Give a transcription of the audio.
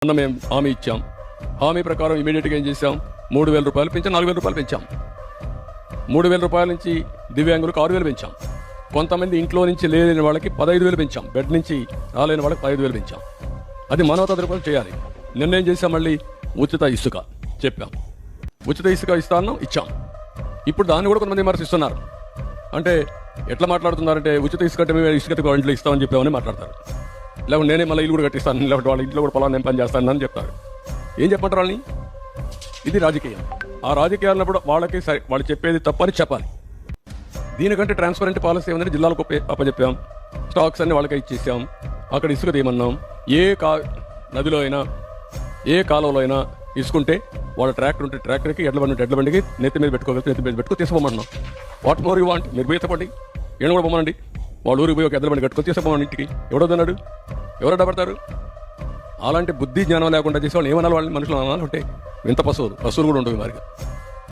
అన్న మేము హామీ ఇచ్చాం. హామీ ప్రకారం ఇమీడియట్గా ఏం చేశాం, 3,000 రూపాయలు పెంచాం, 4,000 రూపాయలు పెంచాం. 3,000 రూపాయల నుంచి దివ్యాంగులకు 6,000 పెంచాం. కొంతమంది ఇంట్లో నుంచి లేని వాళ్ళకి 15,000 పెంచాం. బెడ్ నుంచి రాలేని వాళ్ళకి 15,000 పెంచాం. అది మానవతా దృక్పథం చేయాలి. నిన్నేం చేశాం, మళ్ళీ ఉచిత ఇసుక చెప్పాం. ఉచిత ఇసుక ఇస్తాను ఇచ్చాం. ఇప్పుడు దాన్ని కూడా కొంతమంది విమర్శిస్తున్నారు. అంటే ఎట్లా మాట్లాడుతున్నారంటే ఉచిత ఇసుక అంటే మేము ఇసుక ఇంట్లో ఇస్తామని చెప్పామని మాట్లాడతారు. లేకపోతే నేనే మళ్ళీ ఇల్లు కూడా కట్టిస్తాను, లేకపోతే వాళ్ళ ఇంట్లో కూడా పొలాన్ని నేను పని చేస్తాను అని చెప్తారు. ఏం చెప్పమంటారు వాళ్ళని? ఇది రాజకీయం. ఆ రాజకీయాలప్పుడు వాళ్ళకి వాళ్ళు చెప్పేది తప్పని చెప్పాలి. దీనికంటే ట్రాన్స్పరెంట్ పాలసీ ఏమంటే జిల్లాలకు అప్పచెప్పాం. స్టాక్స్ అన్ని వాళ్ళకే ఇచ్చేసాం. అక్కడ ఇసుక తీయమన్నాం. నదిలో అయినా ఏ కాలంలో అయినా ఇసుకుంటే వాళ్ళ ట్రాక్టర్ ఉంటే ట్రాక్టర్కి, ఎడ్ల బండికి నెత్తి మీద పెట్టుకోగలిసి నెత్తి మీద పెట్టుకుని తీసుకోమన్నాం. What more you want? మీరు పోయి తప్పండి, ఏను కూడా పొమ్మనండి. వాళ్ళ ఊరికి పోయి ఒక ఎడ్ల బండి కట్టుకొని తీసుకోమని ఇంటికి ఎవడొద్దన్నాడు? ఎవరు అడ్డపడతారు? అలాంటి బుద్ధి జ్ఞానం లేకుండా చేసే వాళ్ళు ఏమనాలి? వాళ్ళని మనుషులు అనాలి. అంటే వింత పశువులు కూడా ఉండవు మారిగా.